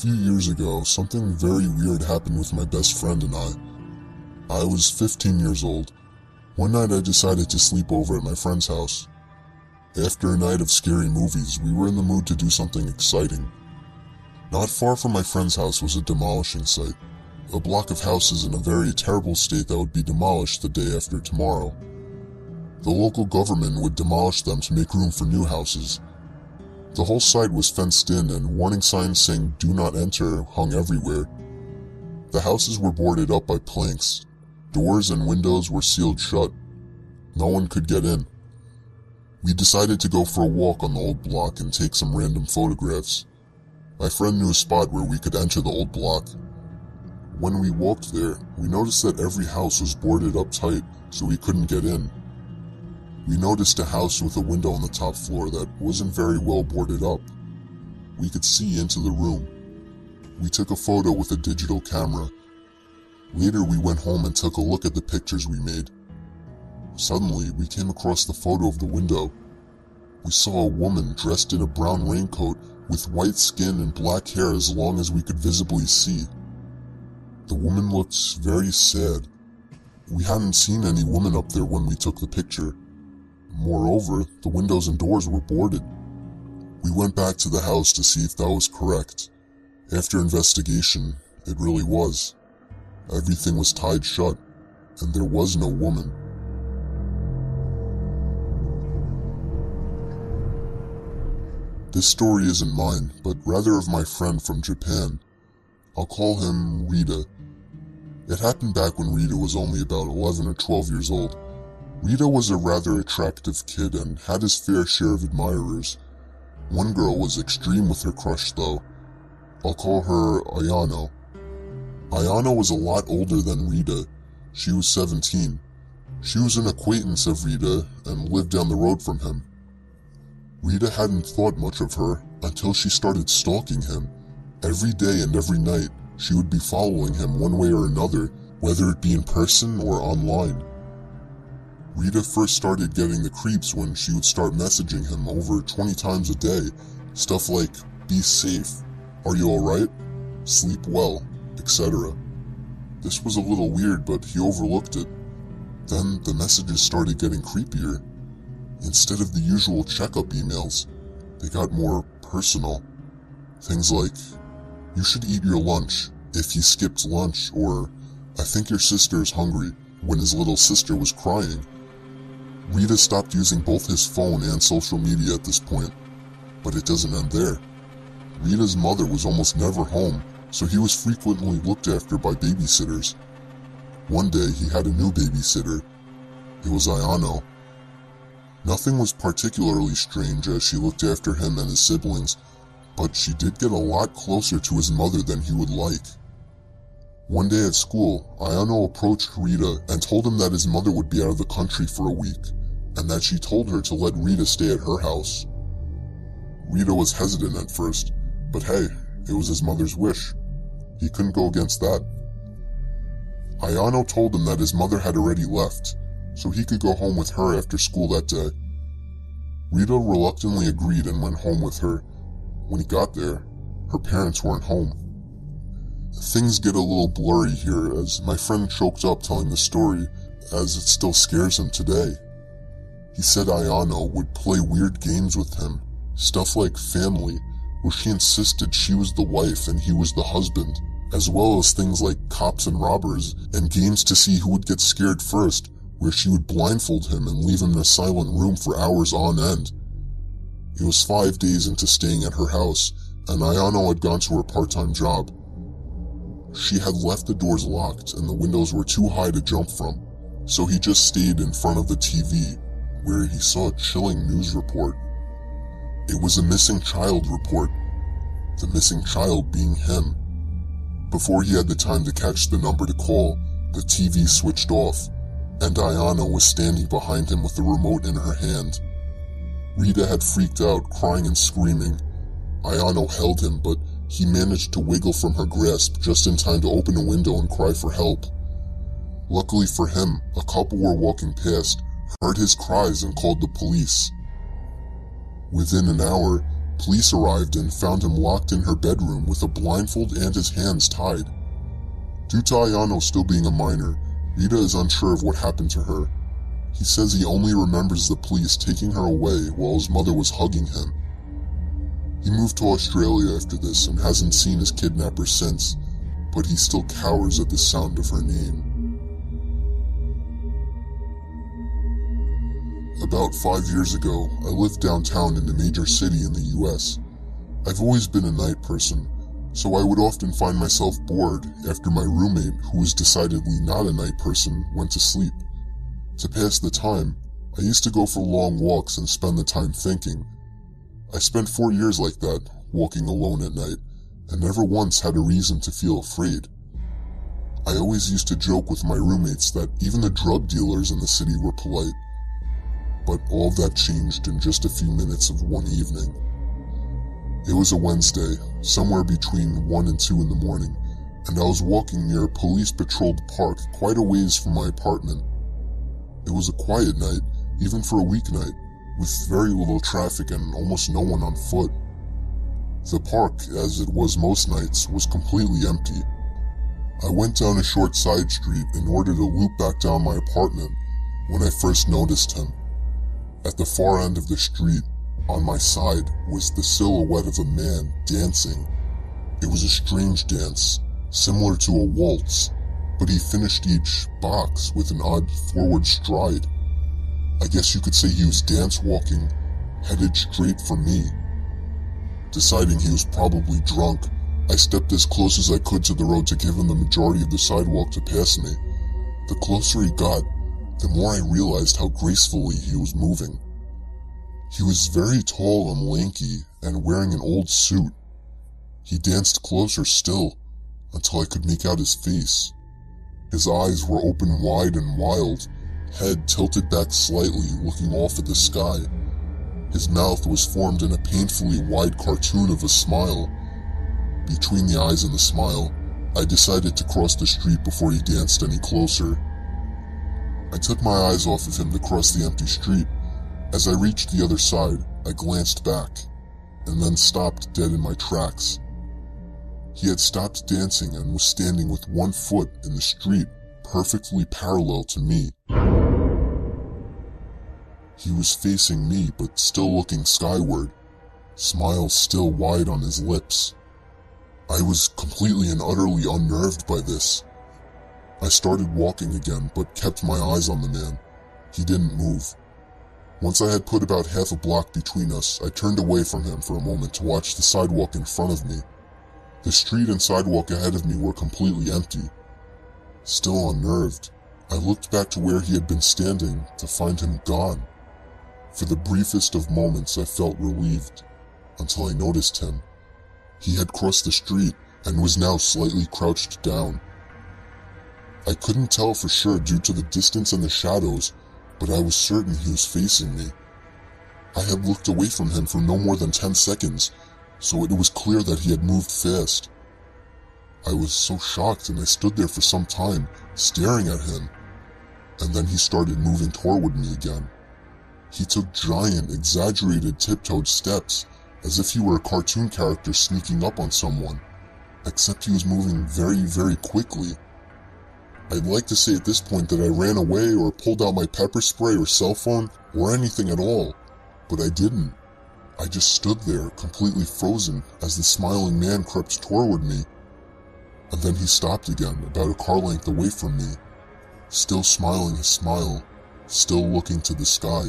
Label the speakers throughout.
Speaker 1: few years ago, something very weird happened with my best friend and I. I was 15 years old. One night I decided to sleep over at my friend's house. After a night of scary movies, we were in the mood to do something exciting. Not far from my friend's house was a demolishing site, a block of houses in a very terrible state that would be demolished the day after tomorrow. The local government would demolish them to make room for new houses. The whole site was fenced in and warning signs saying "Do not enter" hung everywhere. The houses were boarded up by planks. Doors and windows were sealed shut. No one could get in. We decided to go for a walk on the old block and take some random photographs. My friend knew a spot where we could enter the old block. When we walked there, we noticed that every house was boarded up tight, so we couldn't get in. We noticed a house with a window on the top floor that wasn't very well boarded up. We could see into the room. We took a photo with a digital camera. Later we went home and took a look at the pictures we made. Suddenly, we came across the photo of the window. We saw a woman dressed in a brown raincoat with white skin and black hair as long as we could visibly see. The woman looked very sad. We hadn't seen any woman up there when we took the picture. Moreover, the windows and doors were boarded. We went back to the house to see if that was correct. After investigation, it really was. Everything was tied shut, and there was no woman. This story isn't mine, but rather of my friend from Japan. I'll call him Rita. It happened back when Rita was only about 11 or 12 years old. Rita was a rather attractive kid and had his fair share of admirers. One girl was extreme with her crush though. I'll call her Ayano. Ayano was a lot older than Rita. She was 17. She was an acquaintance of Rita and lived down the road from him. Rita hadn't thought much of her until she started stalking him. Every day and every night, she would be following him one way or another, whether it be in person or online. Rita first started getting the creeps when she would start messaging him over 20 times a day. Stuff like, "Be safe," "Are you alright?" "Sleep well," etc. This was a little weird, but he overlooked it. Then the messages started getting creepier. Instead of the usual checkup emails, they got more personal. Things like, "You should eat your lunch," if he skipped lunch, or "I think your sister is hungry," when his little sister was crying. Rita stopped using both his phone and social media at this point, but it doesn't end there. Rita's mother was almost never home, so he was frequently looked after by babysitters. One day he had a new babysitter. It was Ayano. Nothing was particularly strange as she looked after him and his siblings, but she did get a lot closer to his mother than he would like. One day at school, Ayano approached Rita and told him that his mother would be out of the country for a week, and that she told her to let Rita stay at her house. Rita was hesitant at first, but hey, it was his mother's wish. He couldn't go against that. Ayano told him that his mother had already left, so he could go home with her after school that day. Rita reluctantly agreed and went home with her. When he got there, her parents weren't home. Things get a little blurry here as my friend choked up telling the story, as it still scares him today. He said Ayano would play weird games with him, stuff like Family, where she insisted she was the wife and he was the husband, as well as things like Cops and Robbers, and games to see who would get scared first, where she would blindfold him and leave him in a silent room for hours on end. It was 5 days into staying at her house, and Ayano had gone to her part-time job. She had left the doors locked and the windows were too high to jump from, so he just stayed in front of the TV, where he saw a chilling news report. It was a missing child report, the missing child being him. Before he had the time to catch the number to call, the TV switched off, and Ayano was standing behind him with the remote in her hand. Rita had freaked out, crying and screaming. Ayano held him, but he managed to wiggle from her grasp just in time to open a window and cry for help. Luckily for him, a couple were walking past, heard his cries and called the police. Within an hour, Police arrived and found him locked in her bedroom with a blindfold and his hands tied. Due to Ayano still being a minor, Rita is unsure of what happened to her. He says he only remembers the police taking her away while his mother was hugging him. He moved to Australia after this and hasn't seen his kidnapper since, but he still cowers at the sound of her name. About 5 years ago, I lived downtown in a major city in the US. I've always been a night person, so I would often find myself bored after my roommate, who was decidedly not a night person, went to sleep. To pass the time, I used to go for long walks and spend the time thinking. I spent 4 years like that, walking alone at night, and never once had a reason to feel afraid. I always used to joke with my roommates that even the drug dealers in the city were polite. But all of that changed in just a few minutes of one evening. It was a Wednesday, somewhere between 1 and 2 in the morning, and I was walking near a police-patrolled park quite a ways from my apartment. It was a quiet night, even for a weeknight, with very little traffic and almost no one on foot. The park, as it was most nights, was completely empty. I went down a short side street in order to loop back down my apartment when I first noticed him. At the far end of the street, on my side, was the silhouette of a man dancing. It was a strange dance, similar to a waltz, but he finished each box with an odd forward stride. I guess you could say he was dance walking, headed straight for me. Deciding he was probably drunk, I stepped as close as I could to the road to give him the majority of the sidewalk to pass me. The closer he got, the more I realized how gracefully he was moving. He was very tall and lanky and wearing an old suit. He danced closer still, until I could make out his face. His eyes were open wide and wild, head tilted back slightly, looking off at the sky. His mouth was formed in a painfully wide cartoon of a smile. Between the eyes and the smile, I decided to cross the street before he danced any closer. I took my eyes off of him to cross the empty street. As I reached the other side, I glanced back, and then stopped dead in my tracks. He had stopped dancing and was standing with one foot in the street, perfectly parallel to me. He was facing me, but still looking skyward, smile still wide on his lips. I was completely and utterly unnerved by this. I started walking again, but kept my eyes on the man. He didn't move. Once I had put about half a block between us, I turned away from him for a moment to watch the sidewalk in front of me. The street and sidewalk ahead of me were completely empty. Still unnerved, I looked back to where he had been standing to find him gone. For the briefest of moments I felt relieved, until I noticed him. He had crossed the street and was now slightly crouched down. I couldn't tell for sure due to the distance and the shadows, but I was certain he was facing me. I had looked away from him for no more than 10 seconds, so it was clear that he had moved fast. I was so shocked and I stood there for some time, staring at him, and then he started moving toward me again. He took giant, exaggerated tiptoed steps, as if he were a cartoon character sneaking up on someone, except he was moving very, very quickly. I'd like to say at this point that I ran away or pulled out my pepper spray or cell phone or anything at all, but I didn't. I just stood there, completely frozen, as the smiling man crept toward me. And then he stopped again, about a car length away from me, still smiling his smile, still looking to the sky.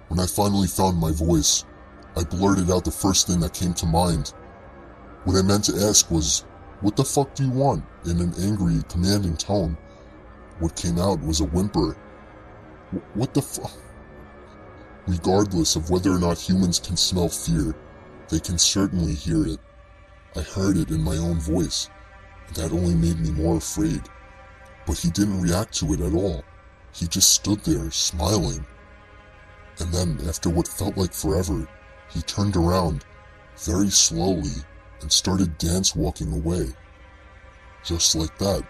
Speaker 1: When I finally found my voice, I blurted out the first thing that came to mind. What I meant to ask was, "What the fuck do you want?" in an angry, commanding tone. What came out was a whimper. What the fuck? Regardless of whether or not humans can smell fear, they can certainly hear it. I heard it in my own voice, and that only made me more afraid. But he didn't react to it at all. He just stood there, smiling. And then, after what felt like forever, he turned around, very slowly, and started dance-walking away. Just like that.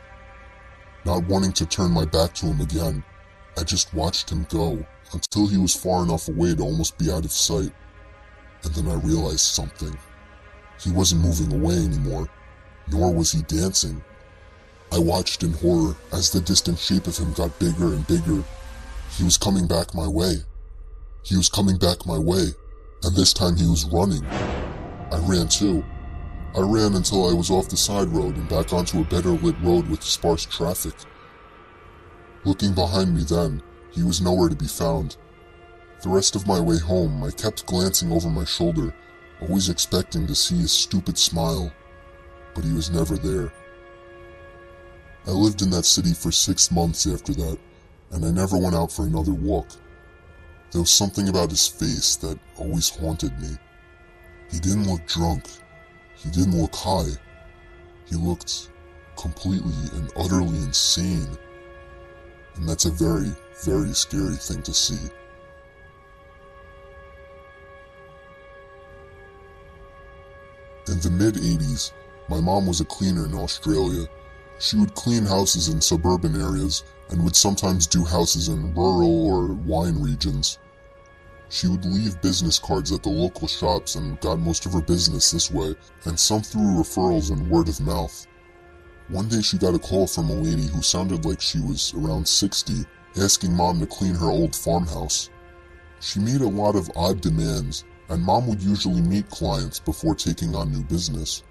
Speaker 1: Not wanting to turn my back to him again, I just watched him go, until he was far enough away to almost be out of sight. and then I realized something. He wasn't moving away anymore, nor was he dancing. I watched in horror as the distant shape of him got bigger and bigger. He was coming back my way. He was coming back my way, and this time he was running. I ran too. I ran until I was off the side road and back onto a better lit road with sparse traffic. Looking behind me then, he was nowhere to be found. The rest of my way home, I kept glancing over my shoulder, always expecting to see his stupid smile, but he was never there. I lived in that city for 6 months after that, and I never went out for another walk. There was something about his face that always haunted me. He didn't look drunk. He didn't look high. He looked completely and utterly insane. And that's a very, very scary thing to see. In the mid-80s, my mom was a cleaner in Australia. She would clean houses in suburban areas and would sometimes do houses in rural or wine regions. She would leave business cards at the local shops and got most of her business this way, and some through referrals and word of mouth. One day she got a call from a lady who sounded like she was around 60, asking Mom to clean her old farmhouse. She made a lot of odd demands, and Mom would usually meet clients before taking on new business.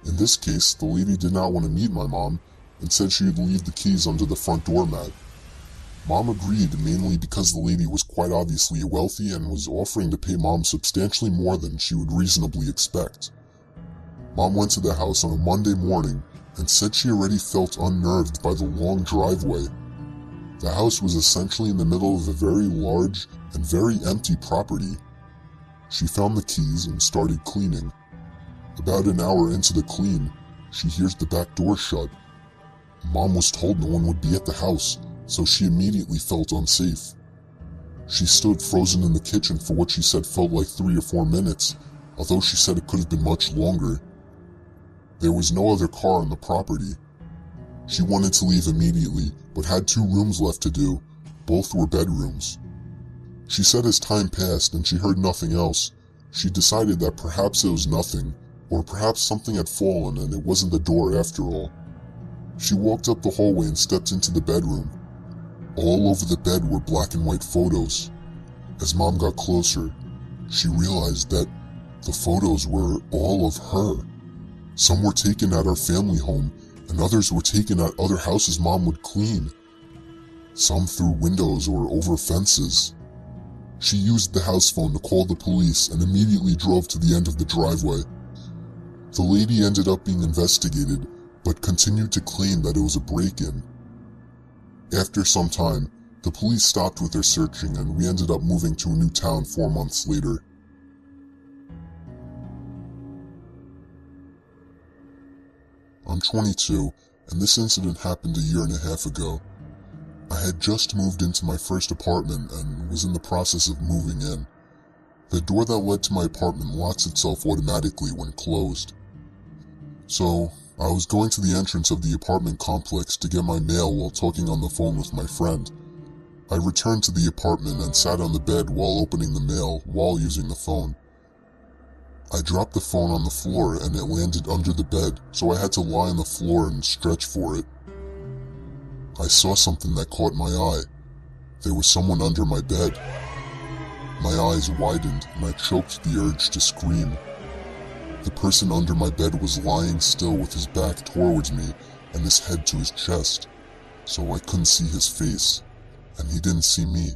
Speaker 1: In this case, the lady did not want to meet my mom and said she would leave the keys under the front doormat. Mom agreed, mainly because the lady was quite obviously wealthy and was offering to pay Mom substantially more than she would reasonably expect. Mom went to the house on a Monday morning and said she already felt unnerved by the long driveway. The house was essentially in the middle of a very large and very empty property. She found the keys and started cleaning. About an hour into the clean, she hears the back door shut. Mom was told no one would be at the house, so she immediately felt unsafe. She stood frozen in the kitchen for what she said felt like 3 or 4 minutes, although she said it could have been much longer. There was no other car on the property. She wanted to leave immediately, but had 2 rooms left to do. Both were bedrooms. She said as time passed and she heard nothing else, she decided that perhaps it was nothing, or perhaps something had fallen and it wasn't the door after all. She walked up the hallway and stepped into the bedroom. All over the bed were black and white photos. As Mom got closer, she realized that the photos were all of her. Some were taken at our family home, and others were taken at other houses Mom would clean. Some through windows or over fences. She used the house phone to call the police and immediately drove to the end of the driveway. The lady ended up being investigated, but continued to claim that it was a break-in. After some time, the police stopped with their searching and we ended up moving to a new town 4 months later. I'm 22, and this incident happened a year and a half ago. I had just moved into my first apartment and was in the process of moving in. The door that led to my apartment locks itself automatically when closed. So, I was going to the entrance of the apartment complex to get my mail while talking on the phone with my friend. I returned to the apartment and sat on the bed while opening the mail while using the phone. I dropped the phone on the floor and it landed under the bed, so I had to lie on the floor and stretch for it. I saw something that caught my eye. There was someone under my bed. My eyes widened and I choked the urge to scream. The person under my bed was lying still with his back towards me and his head to his chest, so I couldn't see his face, and he didn't see me.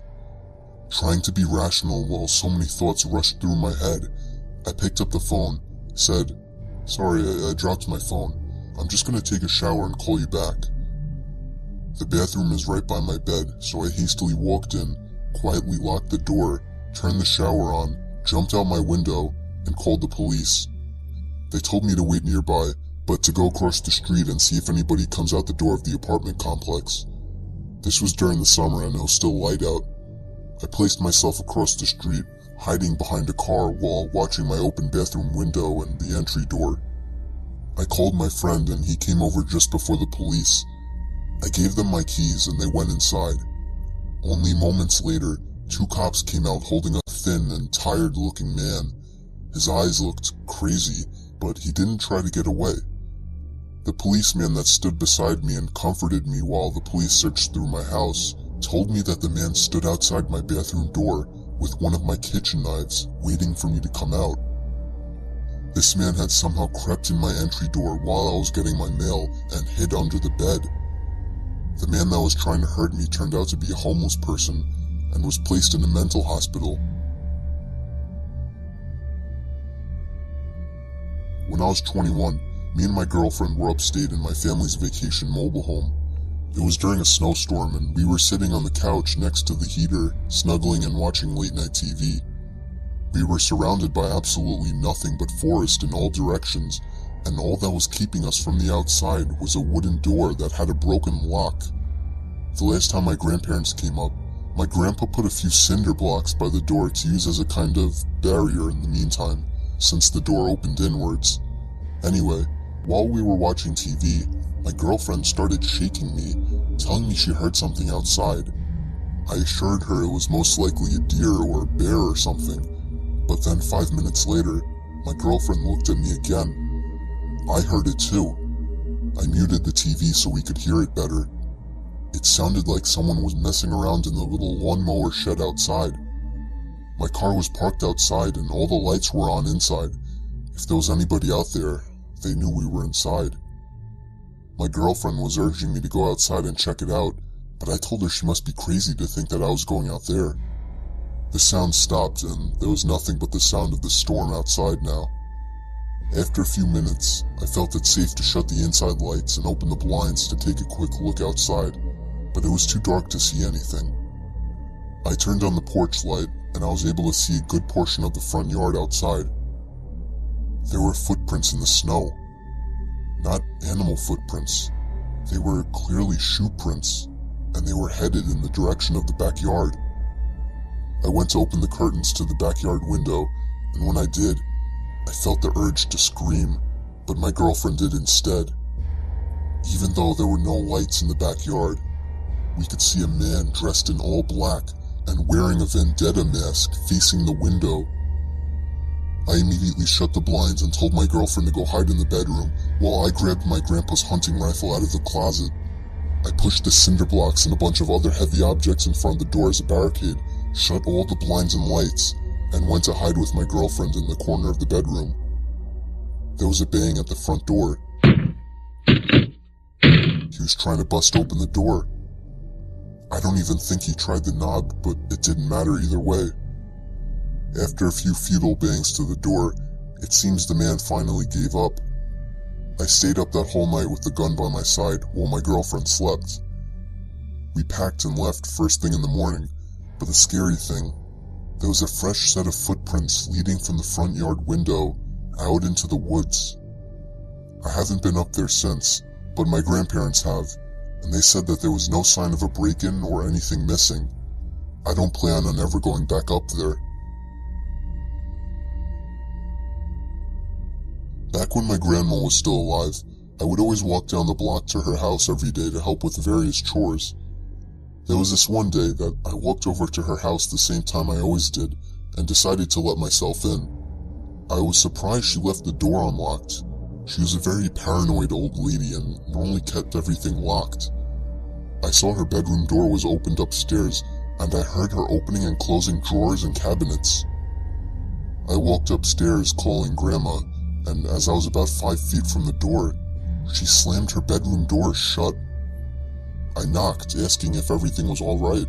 Speaker 1: Trying to be rational while so many thoughts rushed through my head, I picked up the phone, said, "Sorry, I dropped my phone. I'm just gonna take a shower and call you back." The bathroom is right by my bed, so I hastily walked in, quietly locked the door, turned the shower on, jumped out my window, and called the police. They told me to wait nearby, but to go across the street and see if anybody comes out the door of the apartment complex. This was during the summer and it was still light out. I placed myself across the street, hiding behind a car while watching my open bathroom window and the entry door. I called my friend and he came over just before the police. I gave them my keys and they went inside. Only moments later, 2 cops came out holding a thin and tired-looking man. His eyes looked crazy, but he didn't try to get away. The policeman that stood beside me and comforted me while the police searched through my house told me that the man stood outside my bathroom door with one of my kitchen knives, waiting for me to come out. This man had somehow crept in my entry door while I was getting my mail and hid under the bed. The man that was trying to hurt me turned out to be a homeless person and was placed in a mental hospital. When I was 21, me and my girlfriend were upstate in my family's vacation mobile home. It was during a snowstorm and we were sitting on the couch next to the heater, snuggling and watching late-night TV. We were surrounded by absolutely nothing but forest in all directions, and all that was keeping us from the outside was a wooden door that had a broken lock. The last time my grandparents came up, my grandpa put a few cinder blocks by the door to use as a kind of barrier in the meantime, since the door opened inwards. Anyway, while we were watching TV, my girlfriend started shaking me, telling me she heard something outside. I assured her it was most likely a deer or a bear or something, but then 5 minutes later, my girlfriend looked at me again. I heard it too. I muted the TV so we could hear it better. It sounded like someone was messing around in the little lawnmower shed outside. My car was parked outside and all the lights were on inside. If there was anybody out there, they knew we were inside. My girlfriend was urging me to go outside and check it out, but I told her she must be crazy to think that I was going out there. The sound stopped and there was nothing but the sound of the storm outside now. After a few minutes, I felt it safe to shut the inside lights and open the blinds to take a quick look outside, but it was too dark to see anything. I turned on the porch light and I was able to see a good portion of the front yard outside. There were footprints in the snow. Not animal footprints. They were clearly shoe prints, and they were headed in the direction of the backyard. I went to open the curtains to the backyard window, and when I did, I felt the urge to scream, but my girlfriend did instead. Even though there were no lights in the backyard, we could see a man dressed in all black and wearing a vendetta mask facing the window. I immediately shut the blinds and told my girlfriend to go hide in the bedroom while I grabbed my grandpa's hunting rifle out of the closet. I pushed the cinder blocks and a bunch of other heavy objects in front of the door as a barricade, shut all the blinds and lights, and went to hide with my girlfriend in the corner of the bedroom. There was a bang at the front door. He was trying to bust open the door. I don't even think he tried the knob, but it didn't matter either way. After a few futile bangs to the door, it seems the man finally gave up. I stayed up that whole night with the gun by my side while my girlfriend slept. We packed and left first thing in the morning, but the scary thing, there was a fresh set of footprints leading from the front yard window out into the woods. I haven't been up there since, but my grandparents have, and they said that there was no sign of a break-in or anything missing. I don't plan on ever going back up there. Back when my grandma was still alive, I would always walk down the block to her house every day to help with various chores. There was this one day that I walked over to her house the same time I always did and decided to let myself in. I was surprised she left the door unlocked. She was a very paranoid old lady and normally kept everything locked. I saw her bedroom door was opened upstairs, and I heard her opening and closing drawers and cabinets. I walked upstairs calling Grandma, and as I was about 5 feet from the door, she slammed her bedroom door shut. I knocked, asking if everything was all right,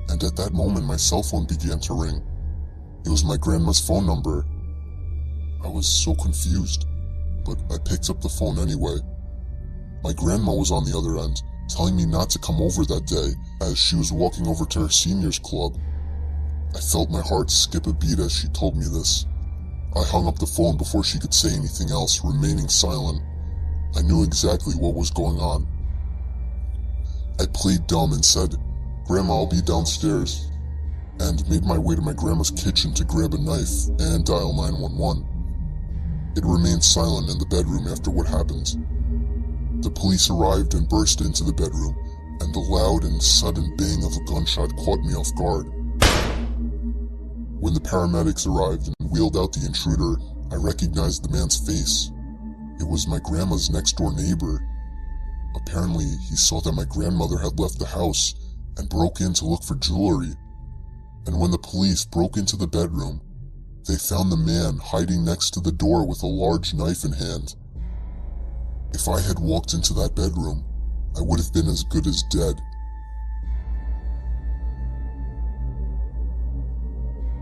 Speaker 1: and at that moment my cell phone began to ring. It was my grandma's phone number. I was so confused, but I picked up the phone anyway. My grandma was on the other end, telling me not to come over that day as she was walking over to her seniors club. I felt my heart skip a beat as she told me this. I hung up the phone before she could say anything else, remaining silent. I knew exactly what was going on. I played dumb and said, "Grandma, I'll be downstairs," and made my way to my grandma's kitchen to grab a knife and dial 911. It remained silent in the bedroom after what happened. The police arrived and burst into the bedroom, and the loud and sudden bang of a gunshot caught me off guard. When the paramedics arrived and wheeled out the intruder, I recognized the man's face. It was my grandma's next-door neighbor. Apparently, he saw that my grandmother had left the house and broke in to look for jewelry. And when the police broke into the bedroom, they found the man hiding next to the door with a large knife in hand. If I had walked into that bedroom, I would have been as good as dead.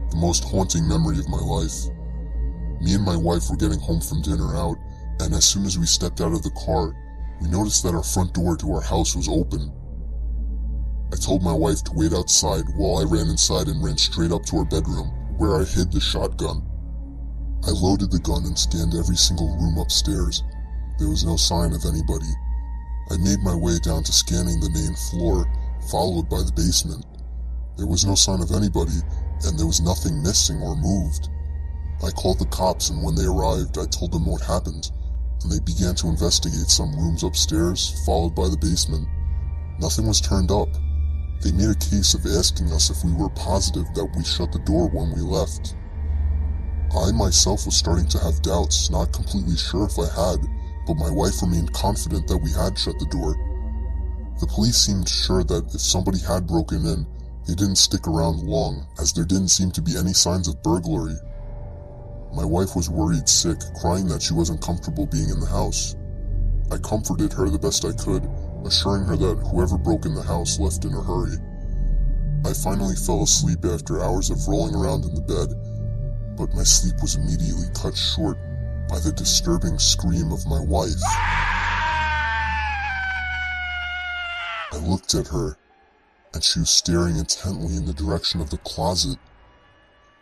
Speaker 1: The most haunting memory of my life. Me and my wife were getting home from dinner out, and as soon as we stepped out of the car, we noticed that our front door to our house was open. I told my wife to wait outside while I ran inside and ran straight up to our bedroom, where I hid the shotgun. I loaded the gun and scanned every single room upstairs. There was no sign of anybody. I made my way down to scanning the main floor, followed by the basement. There was no sign of anybody, and there was nothing missing or moved. I called the cops, and when they arrived, I told them what happened, and they began to investigate some rooms upstairs, followed by the basement. Nothing was turned up. They made a case of asking us if we were positive that we shut the door when we left. I myself was starting to have doubts, not completely sure if I had, but my wife remained confident that we had shut the door. The police seemed sure that if somebody had broken in, they didn't stick around long, as there didn't seem to be any signs of burglary. My wife was worried sick, crying that she wasn't comfortable being in the house. I comforted her the best I could, assuring her that whoever broke in the house left in a hurry. I finally fell asleep after hours of rolling around in the bed, but my sleep was immediately cut short by the disturbing scream of my wife. I looked at her, and she was staring intently in the direction of the closet.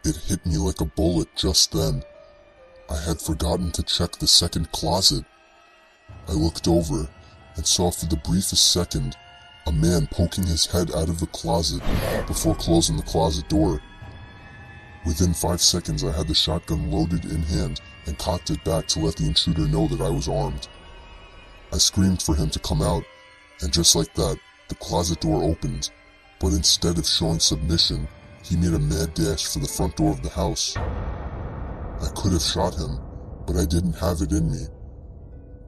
Speaker 1: It hit me like a bullet just then. I had forgotten to check the second closet. I looked over and saw for the briefest second a man poking his head out of the closet before closing the closet door. Within 5 seconds, I had the shotgun loaded in hand and cocked it back to let the intruder know that I was armed. I screamed for him to come out, and just like that, the closet door opened, but instead of showing submission, he made a mad dash for the front door of the house. I could have shot him, but I didn't have it in me.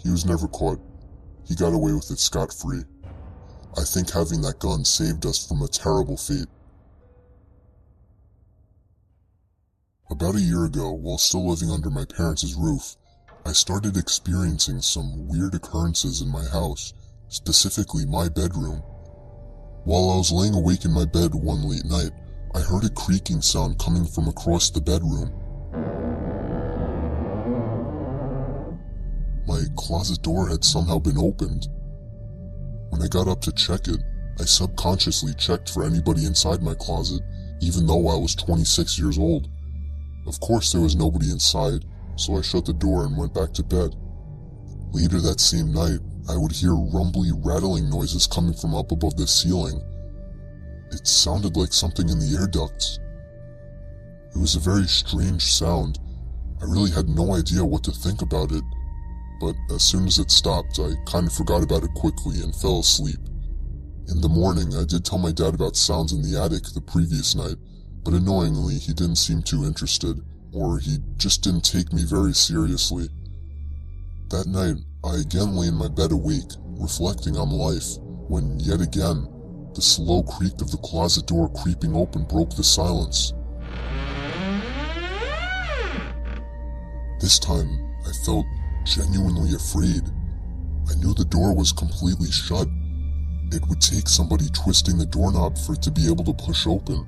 Speaker 1: He was never caught. He got away with it scot-free. I think having that gun saved us from a terrible fate. About a year ago, while still living under my parents' roof, I started experiencing some weird occurrences in my house, specifically my bedroom. While I was laying awake in my bed one late night, I heard a creaking sound coming from across the bedroom. My closet door had somehow been opened. When I got up to check it, I subconsciously checked for anybody inside my closet, even though I was 26 years old. Of course there was nobody inside, so I shut the door and went back to bed. Later that same night, I would hear rumbly, rattling noises coming from up above the ceiling. It sounded like something in the air ducts. It was a very strange sound. I really had no idea what to think about it, but as soon as it stopped, I kind of forgot about it quickly and fell asleep. In the morning, I did tell my dad about sounds in the attic the previous night, but annoyingly, he didn't seem too interested, or he just didn't take me very seriously. That night, I again lay in my bed awake, reflecting on life, when yet again, the slow creak of the closet door creeping open broke the silence. This time, I felt genuinely afraid. I knew the door was completely shut. It would take somebody twisting the doorknob for it to be able to push open.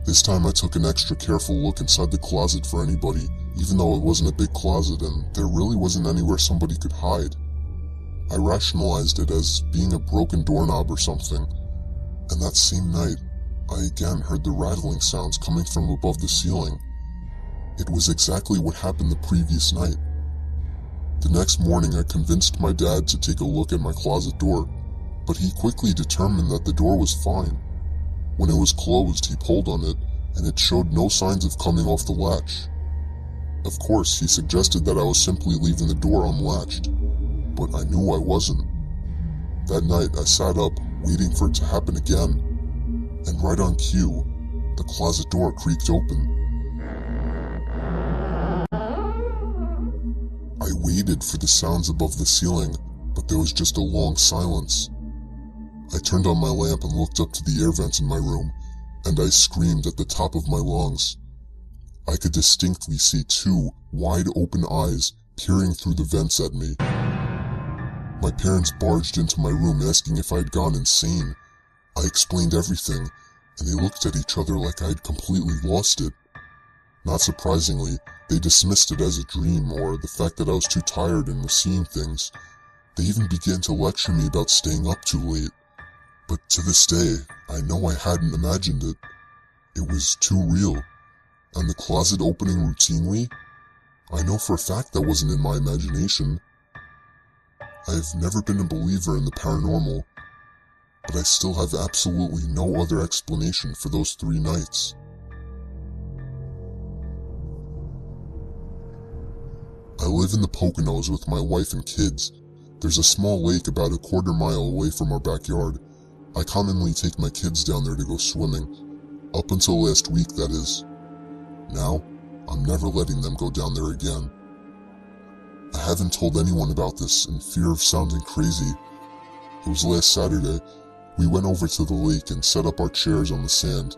Speaker 1: This time I took an extra careful look inside the closet for anybody, even though it wasn't a big closet and there really wasn't anywhere somebody could hide. I rationalized it as being a broken doorknob or something, and that same night, I again heard the rattling sounds coming from above the ceiling. It was exactly what happened the previous night. The next morning I convinced my dad to take a look at my closet door, but he quickly determined that the door was fine. When it was closed, he pulled on it, and it showed no signs of coming off the latch. Of course, he suggested that I was simply leaving the door unlatched, but I knew I wasn't. That night, I sat up, waiting for it to happen again, and right on cue, the closet door creaked open. waited for the sounds above the ceiling, but there was just a long silence. I turned on my lamp and looked up to the air vents in my room, and I screamed at the top of my lungs. I could distinctly see two wide-open eyes peering through the vents at me. My parents barged into my room asking if I had gone insane. I explained everything, and they looked at each other like I had completely lost it. Not surprisingly, they dismissed it as a dream or the fact that I was too tired and was seeing things. They even began to lecture me about staying up too late. But to this day, I know I hadn't imagined it. It was too real. And the closet opening routinely? I know for a fact that wasn't in my imagination. I've never been a believer in the paranormal, but I still have absolutely no other explanation for those 3 nights. I live in the Poconos with my wife and kids. There's a small lake about a quarter mile away from our backyard. I commonly take my kids down there to go swimming. Up until last week, that is. Now, I'm never letting them go down there again. I haven't told anyone about this in fear of sounding crazy. It was last Saturday. We went over to the lake and set up our chairs on the sand.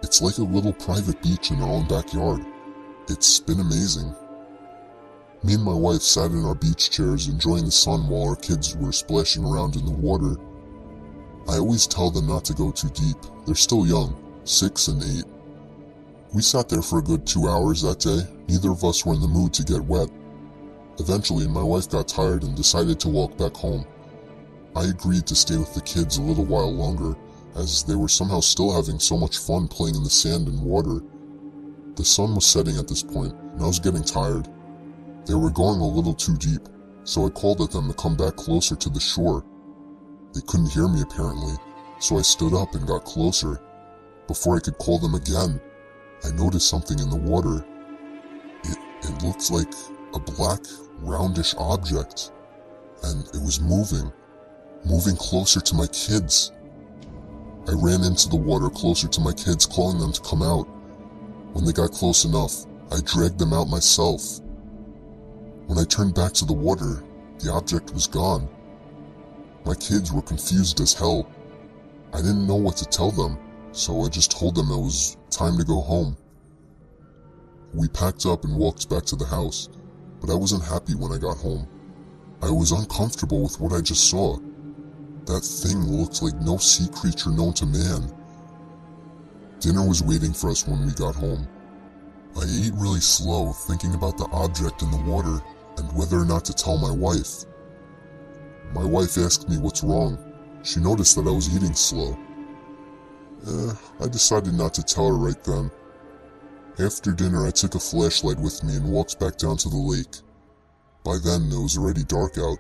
Speaker 1: It's like a little private beach in our own backyard. It's been amazing. Me and my wife sat in our beach chairs enjoying the sun while our kids were splashing around in the water. I always tell them not to go too deep. They're still young, 6 and 8. We sat there for a good 2 hours that day. Neither of us were in the mood to get wet. Eventually, my wife got tired and decided to walk back home. I agreed to stay with the kids a little while longer, as they were somehow still having so much fun playing in the sand and water. The sun was setting at this point, and I was getting tired. They were going a little too deep, so I called at them to come back closer to the shore. They couldn't hear me apparently, so I stood up and got closer. Before I could call them again, I noticed something in the water. It looked like a black, roundish object, and it was moving closer to my kids. I ran into the water closer to my kids, calling them to come out. When they got close enough, I dragged them out myself. When I turned back to the water, the object was gone. My kids were confused as hell. I didn't know what to tell them, so I just told them it was time to go home. We packed up and walked back to the house, but I wasn't happy when I got home. I was uncomfortable with what I just saw. That thing looked like no sea creature known to man. Dinner was waiting for us when we got home. I ate really slow, thinking about the object in the water and whether or not to tell my wife. My wife asked me what's wrong. She noticed that I was eating slow. I decided not to tell her right then. After dinner, I took a flashlight with me and walked back down to the lake. By then, it was already dark out.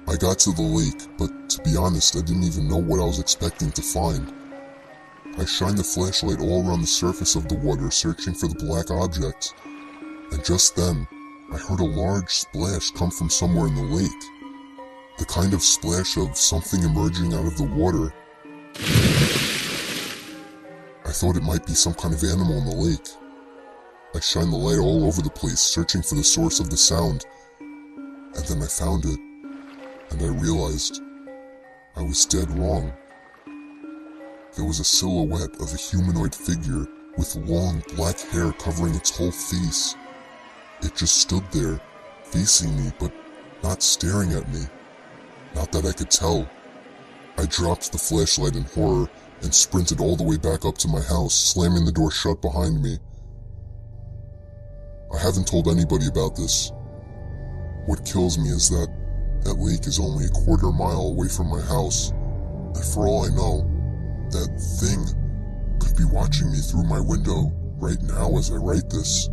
Speaker 1: I got to the lake, but to be honest, I didn't even know what I was expecting to find. I shined the flashlight all around the surface of the water, searching for the black object. And just then, I heard a large splash come from somewhere in the lake. The kind of splash of something emerging out of the water. I thought it might be some kind of animal in the lake. I shined the light all over the place, searching for the source of the sound. And then I found it. And I realized I was dead wrong. There was a silhouette of a humanoid figure with long black hair covering its whole face. It just stood there, facing me, but not staring at me. Not that I could tell. I dropped the flashlight in horror and sprinted all the way back up to my house, slamming the door shut behind me. I haven't told anybody about this. What kills me is that lake is only a quarter mile away from my house, and for all I know, that thing could be watching me through my window right now as I write this.